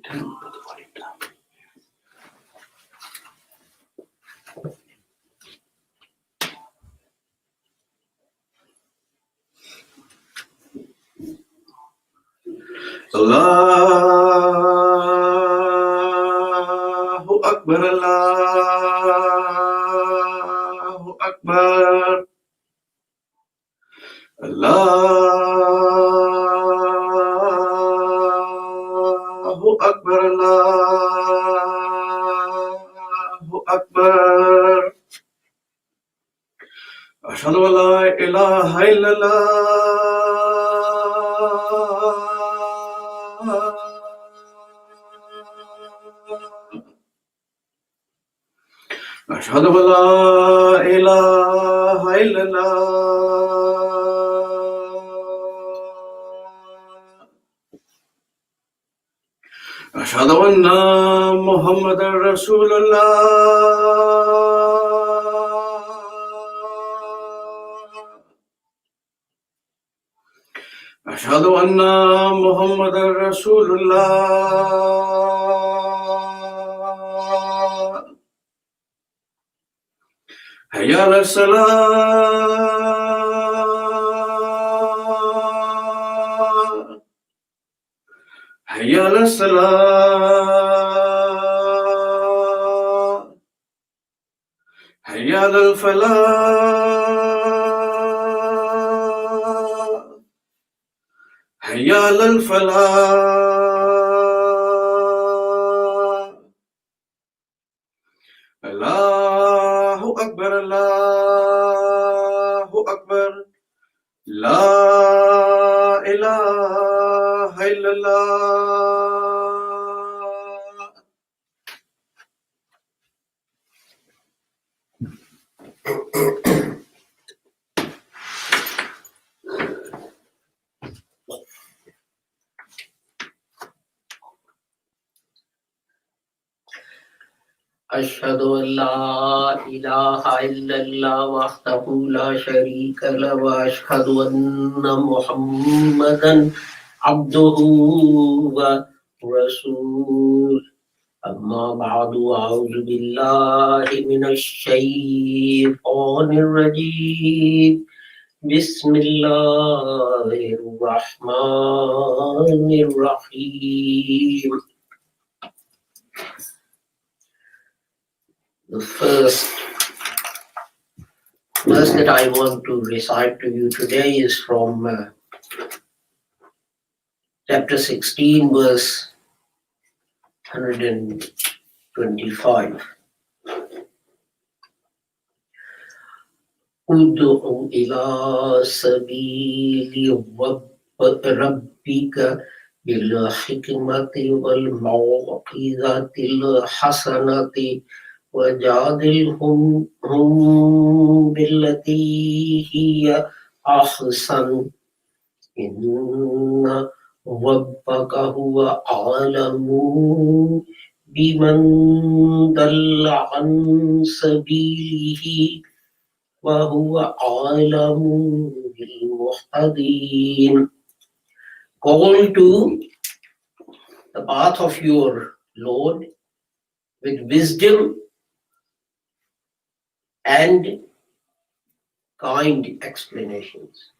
Put the volume down. Allahu Akbar, Allahu Akbar, Allahu Akbar, Allahu Akbar. Ashhadu an la ilaha illallah. Ashhadu an la ilaha illallah. Ashhadu anna Muhammadan Rasulullah. Ashhadu anna Muhammadan Rasulullah. Hayya ala salat. Hayya ala salat. Hayya ala falah. Hayya ala falah. Allahu Akbar, Allahu Akbar. La ilaha illallah. أشهد أن لا إله إلا الله وحده لا شريك له وأشهد أن محمدا عبده ورسوله أما بعد أعوذ بالله من الشيطان الرجيم بسم الله الرحمن الرحيم. The first verse that I want to recite to you today is from chapter 16, verse 125. Ud'u ila sabili rabbika bil hikmati wal mau'izatil hasanati وَجَادِلْهُمْ بِالَّتِي هِيَ أَحْسَنُ إِنَّ رَبَّكَ هُوَ أَعْلَمُ بِمَنْ ضَلَّ عَنْ سَبِيلِهِ وَهُوَ أَعْلَمُ بِالْمُهْتَدِينَ. Call to the path of your Lord with wisdom and kind explanations,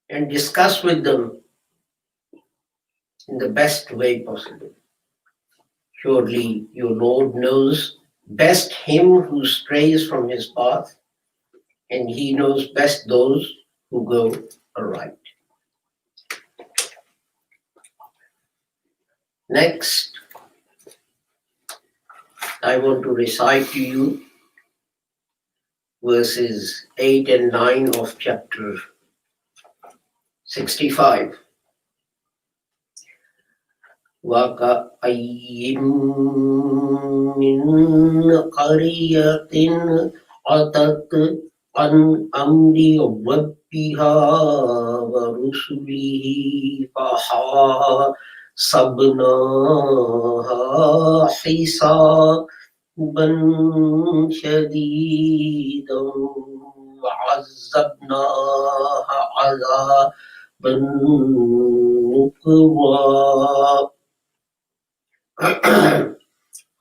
and discuss with them in the best way possible. Surely your Lord knows best him who strays from his path, and he knows best those who go aright. Next, I want to recite to you verses 8 and 9 of chapter 65. وَكَأَيِّن مِّن قَرْيَةٍ عَتَتْ عَنْ أَمْرِ رَبِّهَا وَرُسُلِهِ فَحَاسَبْنَاهَا حِسَابًا شَدِيدًا وَعَذَّبْنَاهَا عَذَابًا نُكْرًا.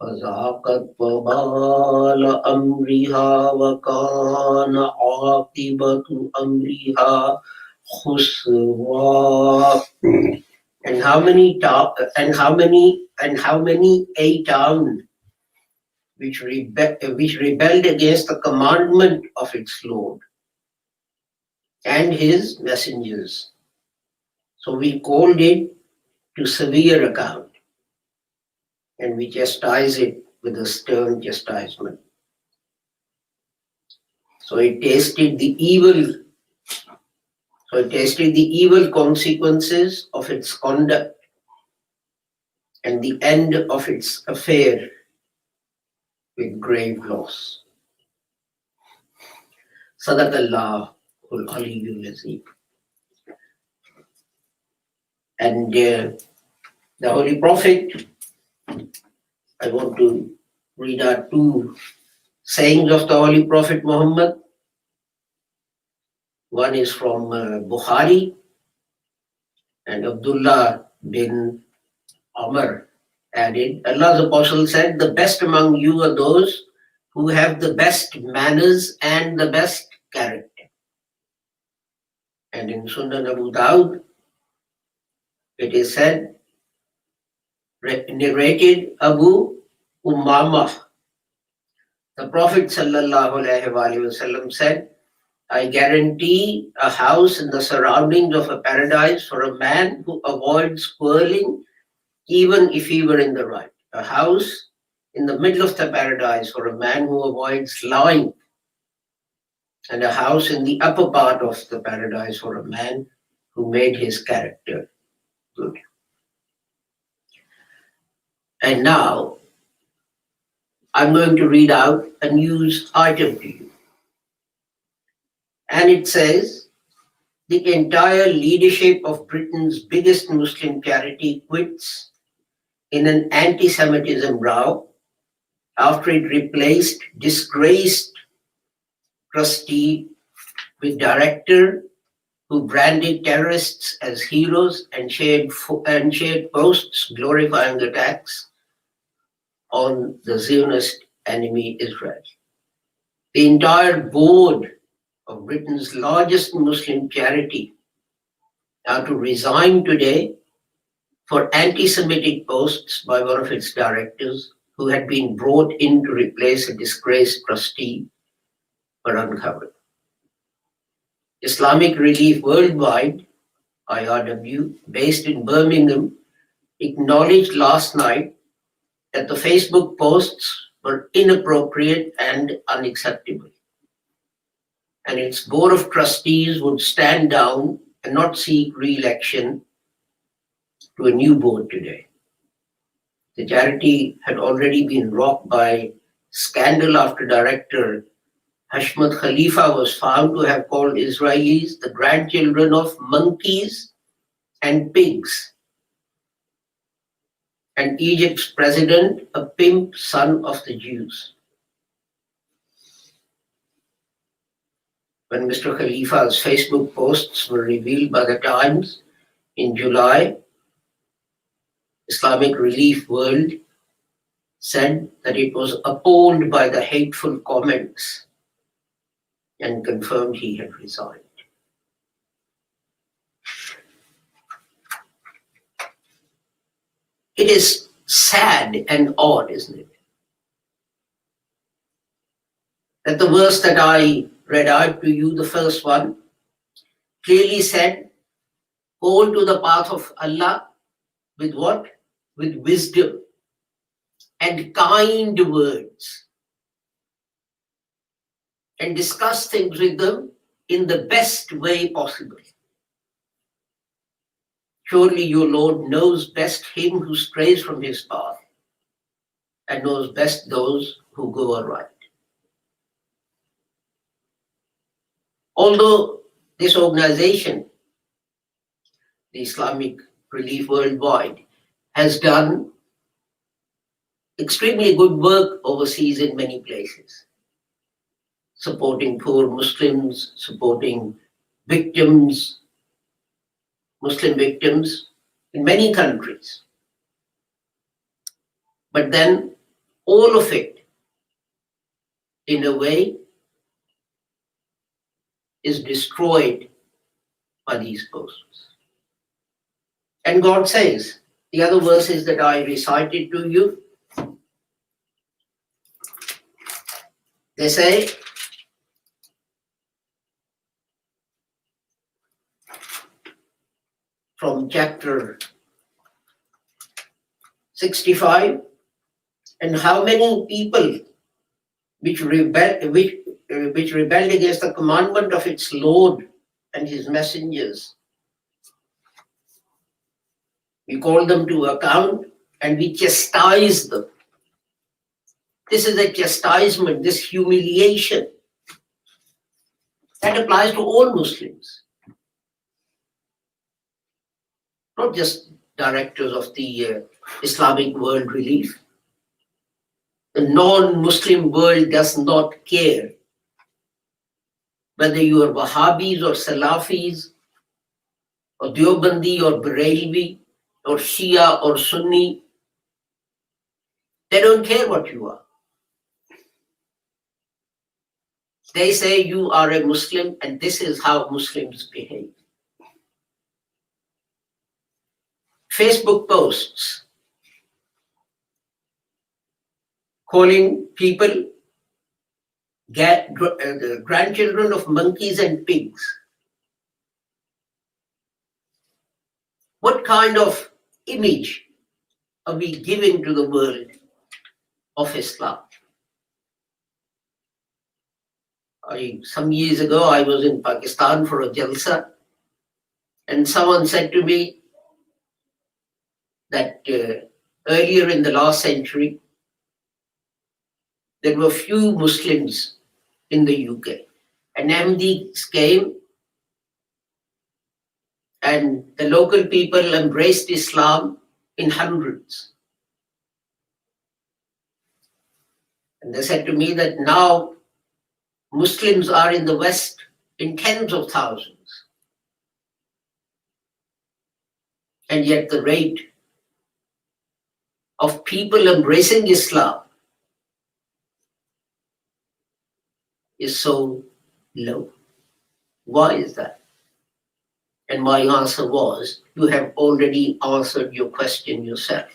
فذاقت وبال أمرها وكان عاقبة أمرها خسرا. And how many a town which rebelled against the commandment of its Lord and his messengers. So we called it to severe account, and we chastise it with a stern chastisement. So it tasted the evil consequences of its conduct and the end of its affair with grave loss. Sadaqallahul Aliyyul Azim. And the Holy Prophet, I want to read out two sayings of the Holy Prophet Muhammad. One is from Bukhari, and Abdullah bin Amr added, Allah's Apostle said, the best among you are those who have the best manners and the best character. And in Sunan Abu Dawud, it is said, narrated Abu Umamah, the Prophet ﷺ said, I guarantee a house in the surroundings of a paradise for a man who avoids quarreling, even if he were in the right. A house in the middle of the paradise for a man who avoids lying, and a house in the upper part of the paradise for a man who made his character good. And now, I'm going to read out a news item to you. And it says, the entire leadership of Britain's biggest Muslim charity quits in an anti-Semitism row after it replaced disgraced trustee with director who branded terrorists as heroes and shared posts glorifying attacks on the Zionist enemy Israel. The entire board of Britain's largest Muslim charity are to resign today for anti-Semitic posts by one of its directors who had been brought in to replace a disgraced trustee were uncovered. Islamic Relief Worldwide, IRW, based in Birmingham, acknowledged last night that the Facebook posts were inappropriate and unacceptable, and its board of trustees would stand down and not seek re-election to a new board today. The charity had already been rocked by scandal after director Hashmat Khalifa was found to have called Israelis the grandchildren of monkeys and pigs, and Egypt's president a pimp son of the Jews. When Mr. Khalifa's Facebook posts were revealed by the Times in July, Islamic Relief World said that it was appalled by the hateful comments and confirmed he had resigned. It is sad and odd, isn't it? That the verse that I read out to you, the first one, clearly said, call to the path of Allah with what? With wisdom and kind words, and discuss things with them in the best way possible. Surely your Lord knows best him who strays from his path, and knows best those who go aright. Although this organization, the Islamic Relief Worldwide, has done extremely good work overseas in many places, supporting poor Muslims, supporting victims, Muslim victims in many countries. But then all of it, in a way, is destroyed by these posts. And God says, the other verses that I recited to you, they say, from chapter 65, and how many people which rebelled against the commandment of its Lord and his messengers. We call them to account and we chastise them. This is a chastisement, this humiliation. That applies to all Muslims, not just directors of the Islamic World Relief. The non-Muslim world does not care whether you are Wahhabis or Salafis or Deobandi or Barelvi or Shia or Sunni. They don't care what you are. They say you are a Muslim and this is how Muslims behave. Facebook posts calling people the grandchildren of monkeys and pigs. What kind of image are we giving to the world of Islam? Some years ago, I was in Pakistan for a jalsa, and someone said to me that earlier in the last century, there were few Muslims in the UK. And Ahmadis came and the local people embraced Islam in hundreds. And they said to me that now Muslims are in the West in tens of thousands. And yet the rate of people embracing Islam is so low. Why is that? And my answer was, you have already answered your question yourself.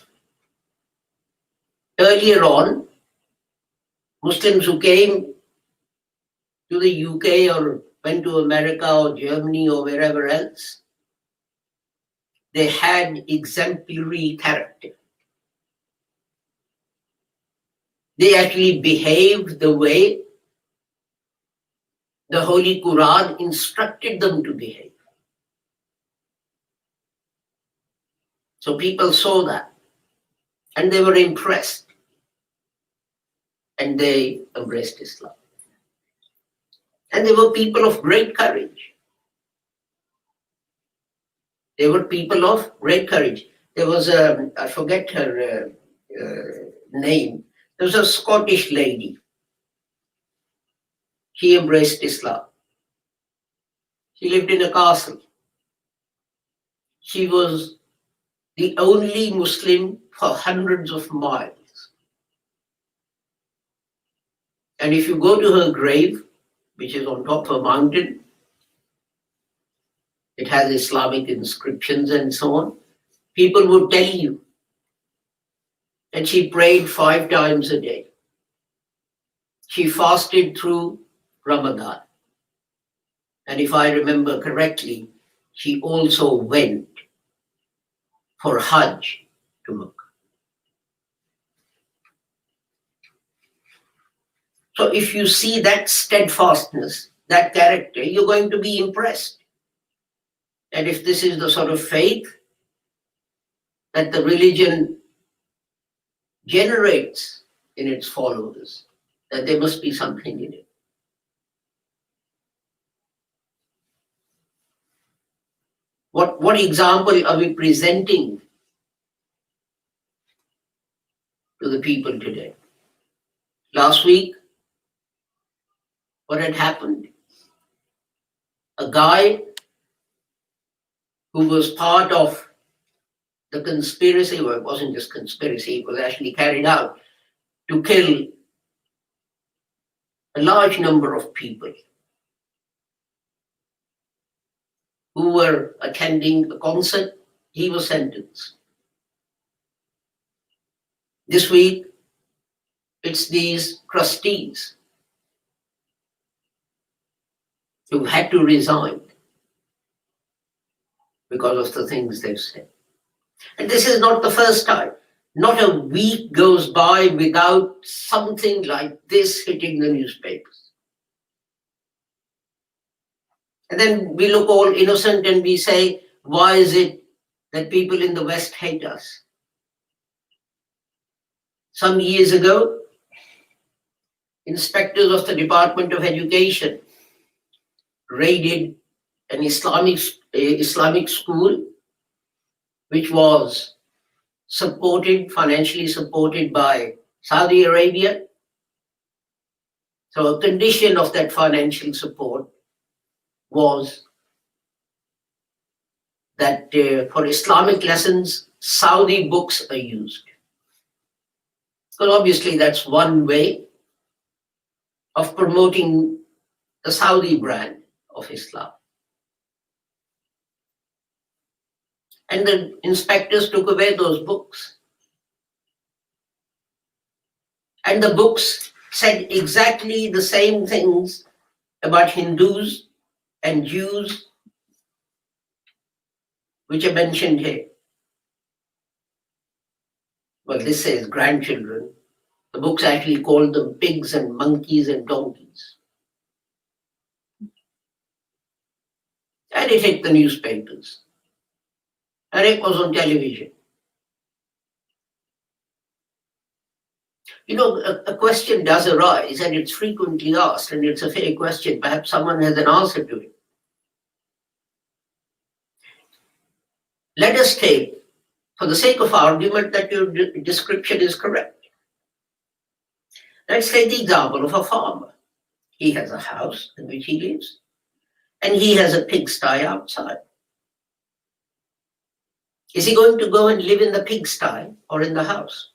Earlier on, Muslims who came to the UK or went to America or Germany or wherever else, they had exemplary character. They actually behaved the way the Holy Quran instructed them to behave. So people saw that and they were impressed and they embraced Islam. And they were people of great courage. They were people of great courage. There was I forget her name. There was a Scottish lady. She embraced Islam. She lived in a castle. She was the only Muslim for hundreds of miles. And if you go to her grave, which is on top of a mountain, it has Islamic inscriptions and so on, people would tell you that she prayed 5 times a day. She fasted through Ramadan. And if I remember correctly, she also went for Hajj to Makkah. So if you see that steadfastness, that character, you're going to be impressed. And if this is the sort of faith that the religion generates in its followers, that there must be something in it. What example are we presenting to the people today? Last week, what had happened? A guy who was part of the conspiracy, well, it wasn't just conspiracy, it was actually carried out to kill a large number of people who were attending a concert. He was sentenced. This week, it's these trustees who had to resign because of the things they've said. And this is not the first time. Not a week goes by without something like this hitting the newspapers. And then we look all innocent and we say, why is it that people in the West hate us? Some years ago, inspectors of the Department of Education raided an Islamic school which was financially supported by Saudi Arabia. So a condition of that financial support was that for Islamic lessons, Saudi books are used. Because obviously that's one way of promoting the Saudi brand of Islam. And the inspectors took away those books. And the books said exactly the same things about Hindus and Jews, which are mentioned here. Well, this says grandchildren. The books actually called them pigs and monkeys and donkeys. And it hit the newspapers. And it was on television. You know, a question does arise, and it's frequently asked, and it's a fair question. Perhaps someone has an answer to it. Let us take, for the sake of argument, that your description is correct. Let's take the example of a farmer. He has a house in which he lives, and he has a pigsty outside. Is he going to go and live in the pigsty or in the house?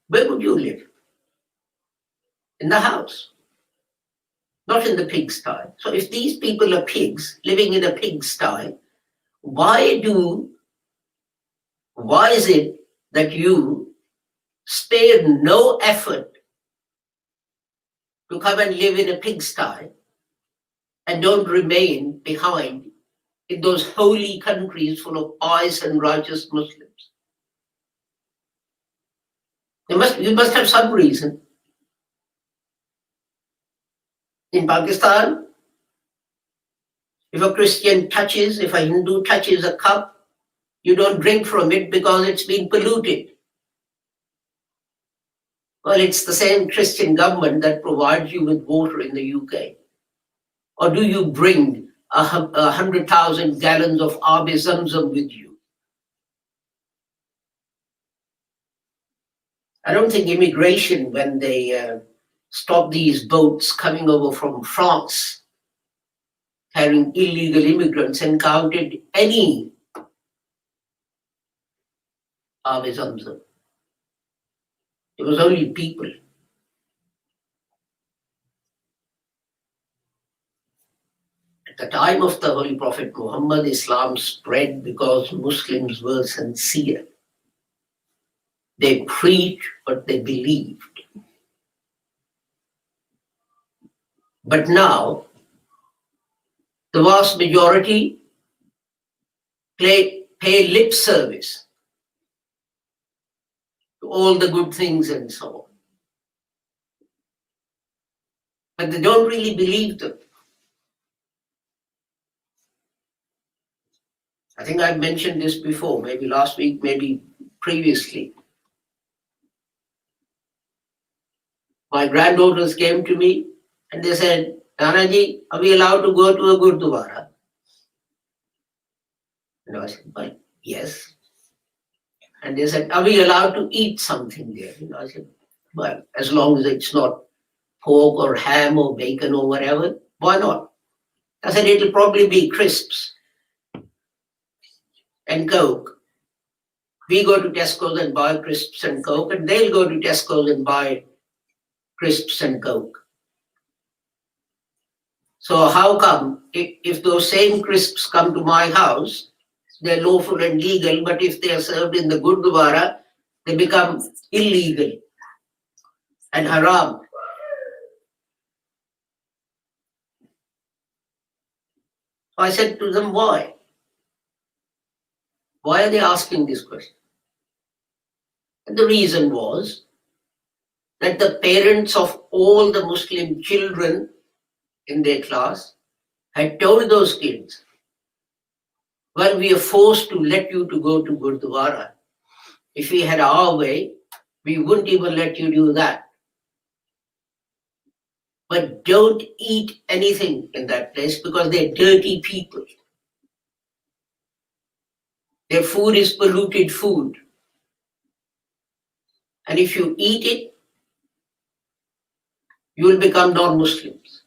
Where would you live? In the house, not in the pigsty. So if these people are pigs living in a pigsty, why is it that you spared no effort to come and live in a pigsty and don't remain behind in those holy countries full of pious and righteous Muslims? You must have some reason. In Pakistan, if a Hindu touches a cup, you don't drink from it because it's been polluted. Well, it's the same Christian government that provides you with water in the UK. Or do you bring 100,000 gallons of Abi Zamzam with you? I don't think immigration, when they stop these boats coming over from France, carrying illegal immigrants, encountered any Abi Zamzam. It was only people. At the time of the Holy Prophet Muhammad, Islam spread because Muslims were sincere. They preached what they believed. But now, the vast majority pay lip service to all the good things and so on. But they don't really believe them. I think I've mentioned this before, maybe last week, maybe previously. My granddaughters came to me and they said, Nanaji, are we allowed to go to a Gurdwara? And I said, well, yes. And they said, are we allowed to eat something there? And I said, well, as long as it's not pork or ham or bacon or whatever, why not? I said, it'll probably be crisps. and Coke. We go to Tesco's and buy crisps and Coke, and they'll go to Tesco's and buy crisps and Coke. So how come if those same crisps come to my house, they're lawful and legal, but if they are served in the Gurdwara, they become illegal and haram? So I said to them, why? Why are they asking this question? And the reason was that the parents of all the Muslim children in their class had told those kids, well, we are forced to let you to go to Gurdwara. If we had our way, we wouldn't even let you do that. But don't eat anything in that place because they're dirty people. Their food is polluted food. And if you eat it, you will become non-Muslims.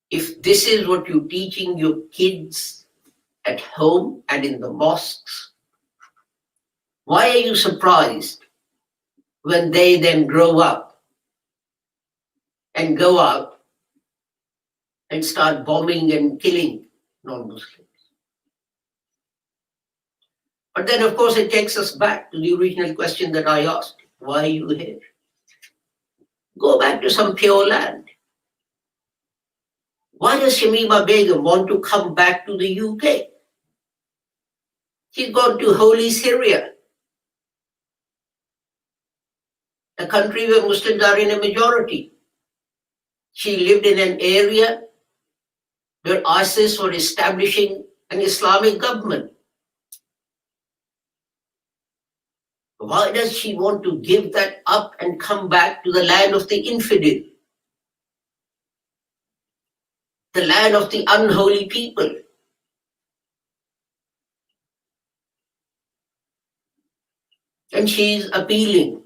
If this is what you're teaching your kids at home and in the mosques, why are you surprised when they then grow up and go out and start bombing and killing non-Muslims? But then, of course, it takes us back to the original question that I asked. Why are you here? Go back to some pure land. Why does Shamima Begum want to come back to the UK? She's gone to holy Syria, a country where Muslims are in a majority. She lived in an area where ISIS were establishing an Islamic government. Why does she want to give that up and come back to the land of the infidel? The land of the unholy people? And she's appealing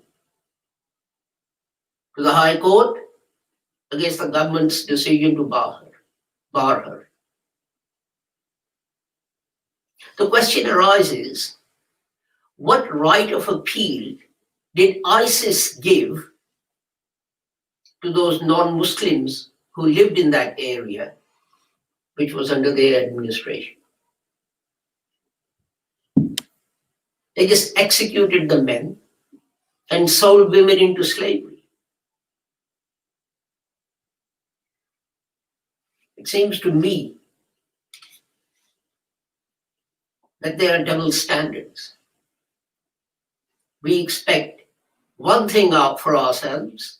to the High Court against the government's decision to bar her. The question arises, what right of appeal did ISIS give to those non-Muslims who lived in that area, which was under their administration? They just executed the men and sold women into slavery. It seems to me that there are double standards. We expect one thing out for ourselves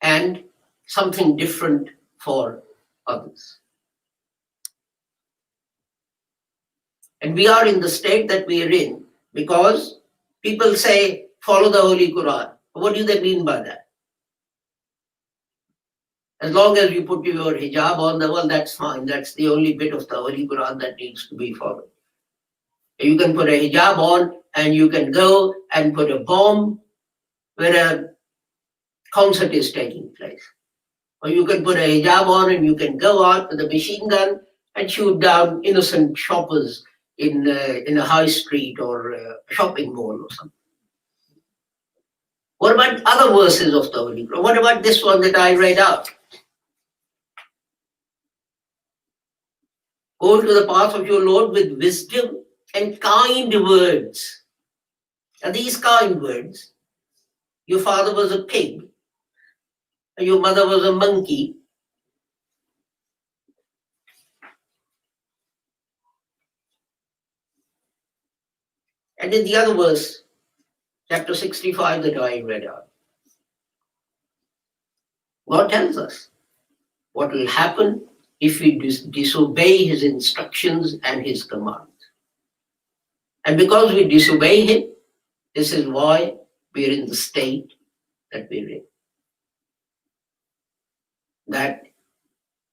and something different for others. And we are in the state that we are in because people say, follow the Holy Quran. What do they mean by that? As long as you put your hijab on, well, that's fine. That's the only bit of the Holy Quran that needs to be followed. You can put a hijab on and you can go and put a bomb where a concert is taking place. Or you can put a hijab on and you can go out with a machine gun and shoot down innocent shoppers in a high street or a shopping mall or something. What about other verses of the Holy Quran? What about this one that I read out? Go to the path of your Lord with wisdom and kind words. And these kind words, your father was a pig, and your mother was a monkey. And in the other verse, chapter 65 that I read out, God tells us what will happen if we disobey his instructions and his commands. And because we disobey him, this is why we are in the state that we're in. That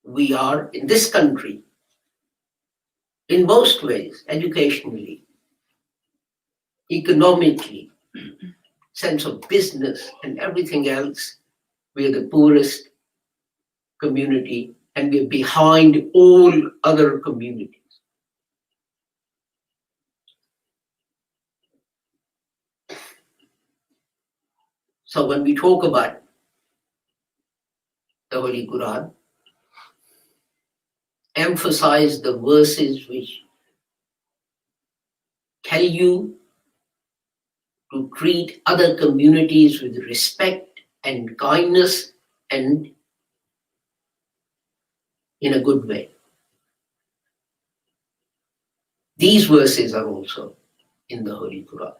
we are in this country, in most ways, educationally, economically, sense of business and everything else, we are the poorest community and we're behind all other communities. So when we talk about the Holy Quran, emphasize the verses which tell you to treat other communities with respect and kindness and in a good way. These verses are also in the Holy Quran.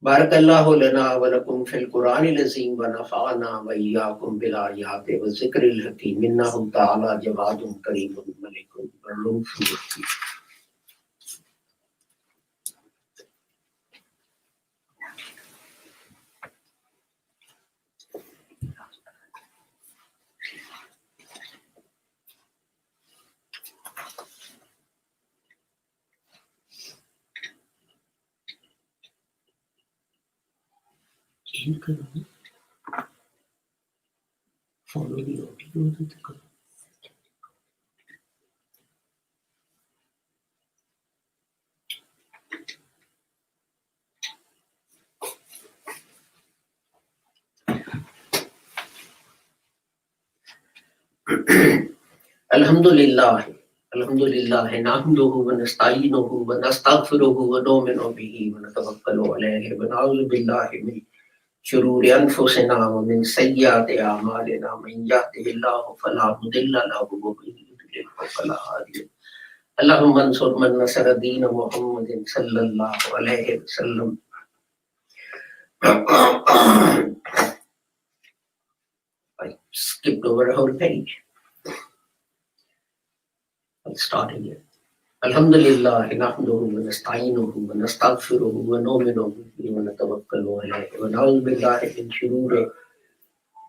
Barakallahu lana wa lakum fil Quranil azim wa nafa'ana wa iyyakum bil ayati wa zikril hakim innahu ta'ala jawadun kareemun malikun ra'ufur rahim. Follow the audio. Alhamdulillah, nahmaduhu wa nasta'inuhu wa nastaghfiruhu wa nu'minu bihi wa natawakkalu alayhi wa na'udhu billahi min shururi anfusina wa min sayyiati a'malina man yahdihillahu fala mudilla lahu wa man yudlil fala hadiya lahu. Allahumma ansur man nasara dina Muhammadin sallallahu alayhi wa sallam. I skipped over a whole page. I'll start again. Alhamdulillah, nahmaduhu wa nasta'inuhu wa nastaghfiruhu wa nu'minu bihi wa natawakkalu alayhi wa na'udhu billahi min shururi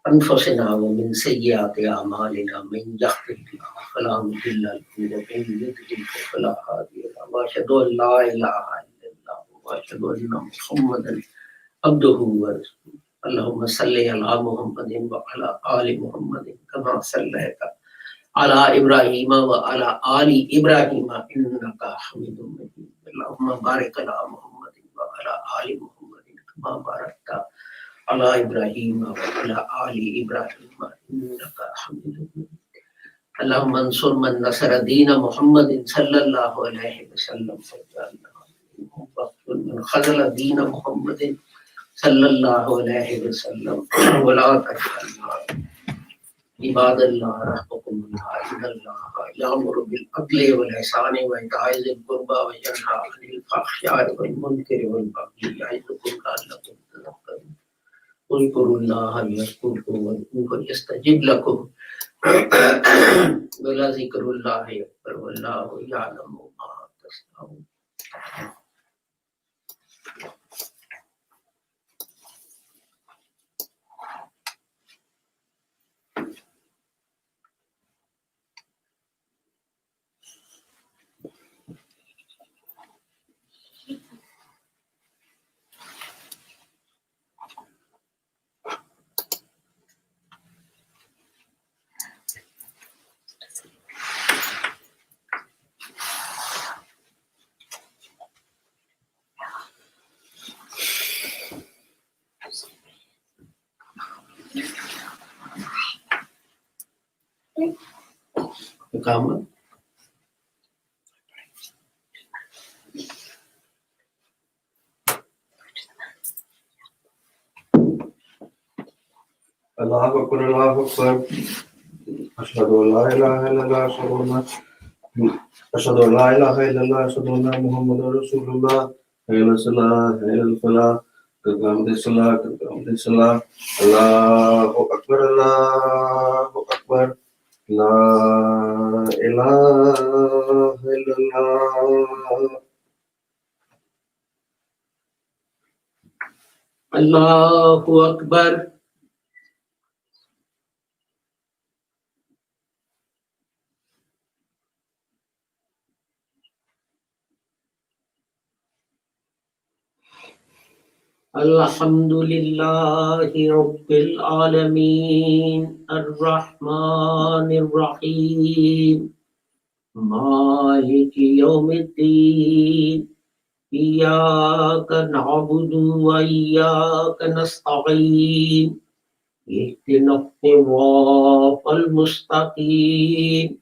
anfusina wa min sayyiati a'malina man yahdihillahu fala mudilla lahu wa man yudlil fala hadiya lahu. Wa ashhadu an la ilaha illallah wa ashhadu anna Muhammadan abduhu wa rasuluhu. Allahumma salli ala Muhammadin wa ala ali Muhammadin kama sallaita ala Ibrahim wa ala ali Ibrahim innaka Hamidum Majid. Allahumma barik ala Muhammadin wa ala ali Muhammadin kama barakta ala Ibrahim wa ala ali Ibrahim innaka Hamidum Majid. Allahumma ansur man nasara dina Muhammadin sallallahu alayhi wa sallam wa man khazala dina Muhammadin sallallahu alayhi wa sallam wa la taj'alna عباد الله رحمكم الله إن الله يأمر بالعدل والإحسان وإيتاء ذي القربى وينهى عن الفحشاء والمنكر والبغي يعظكم لعلكم تذكرون اذكروا الله يذكركم وادعوه يستجب لكم ولذكر الله أكبر والله يعلم ما تصنعون. Come. Allahu Akbar, Allahu Akbar. Ashhadu an la ilaha illallah, ashhadu an la ilaha illallah, ashhadu anna Muhammadan Rasulullah. Hayya ala salah, hayya ala falah. Qad salah. Allahu Akbar, Allahu Akbar. La ilaha illallah. Allahu Akbar. Alhamdulillahi Rabbil Alameen Ar-Rahmanir Rahim Maliki Yawmiddin Iyyaka na'budu wa iyyaka nasta'in Ihdinas siratal mustaqim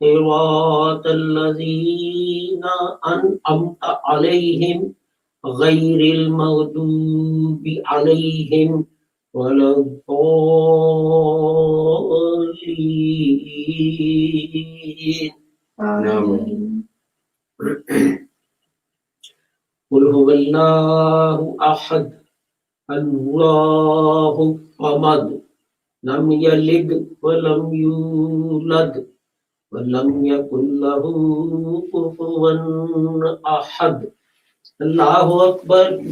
Siratal ladzina an'amta 'alaihim ghairil maghdubi 'alaihim waladdallin. Amin. Qul huwallahu ahad Allahu samad lam yalid wa lam yulad wa lam yakul lahu kufuwan ahad. Allahu akbar.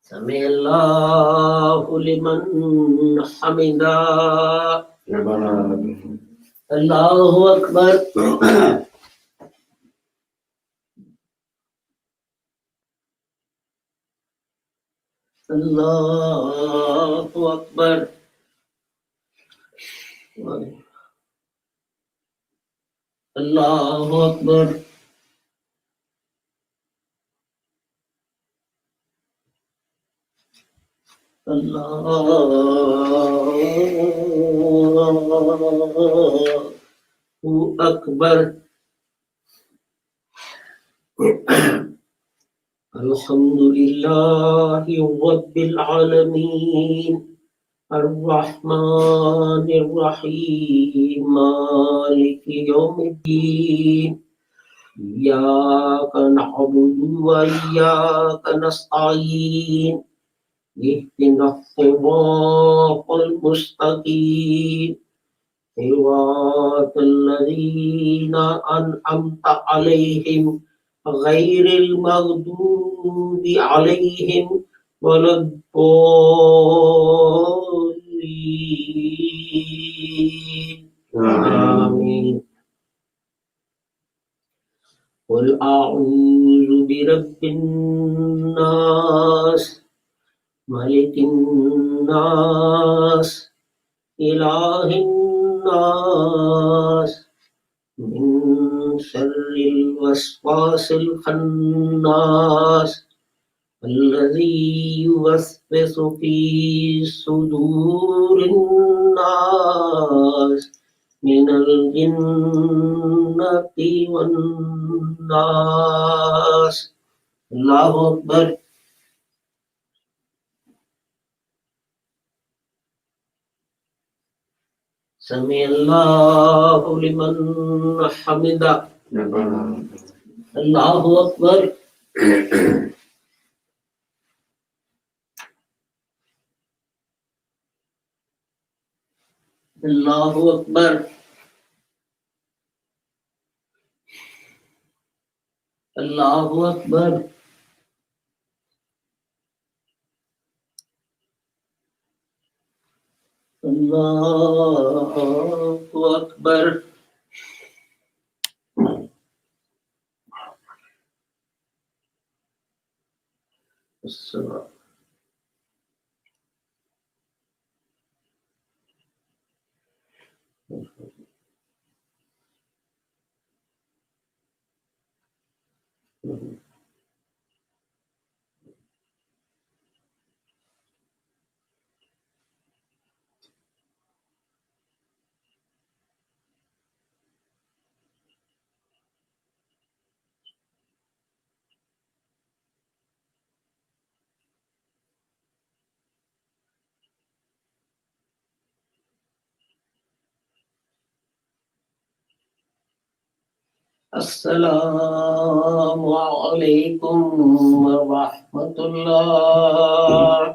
Sami Allahu liman hamidah. Rabbana Allahu akbar. Allahu akbar. Allahu akbar. Allahu akbar. Alhamdulillahi Rabbil Alamin Ar-Rahmanir Rahim Maliki Yawmiddin Iyyaka na'budu wa iyyaka nasta'in Ihdinas siratal mustaqim Siratal ladzina an'amta 'alaihim ghairil maghdubi 'alaihim waladdallin. Amin. Qul a'udzu birabbin nas malikin nas ilahin nas min syarril waswasil khannas alladzi yuwaswisu fi sudurin nas minal jinnati wan nas. Allahu akbar. Sami Allahu liman hamidah. Rabbana Allahu akbar. Allahu akbar. Allahu akbar. Allahu akbar. As-salat. Assalamualaikum warahmatullah.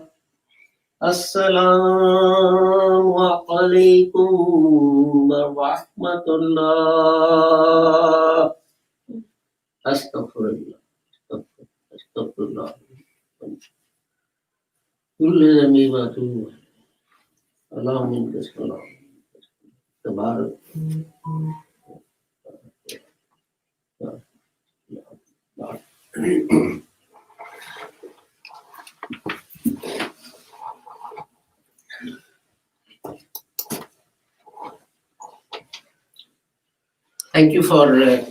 Assalamualaikum warahmatullah. Astaghfirullah. Astaghfirullah. Kullu dhanbi wa atubu. Allahumma salam. Tabarak. Thank you for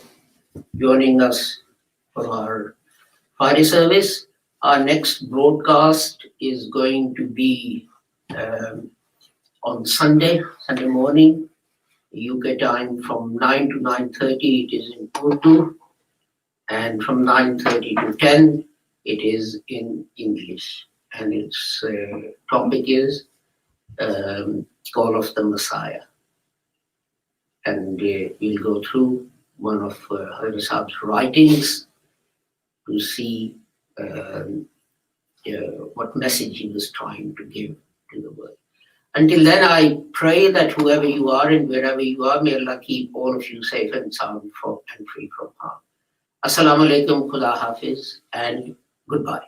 joining us for our Friday service. Our next broadcast is going to be on Sunday morning, UK time from 9 to 9:30. It is in Urdu, and from 9:30 to 10, it is in English. And its topic is Call of the Messiah. And we'll go through one of Hazrat Saab's writings to see what message he was trying to give to the world. Until then, I pray that whoever you are and wherever you are, may Allah keep all of you safe and sound and free from harm. Assalamu alaikum, Khuda Hafiz, and goodbye.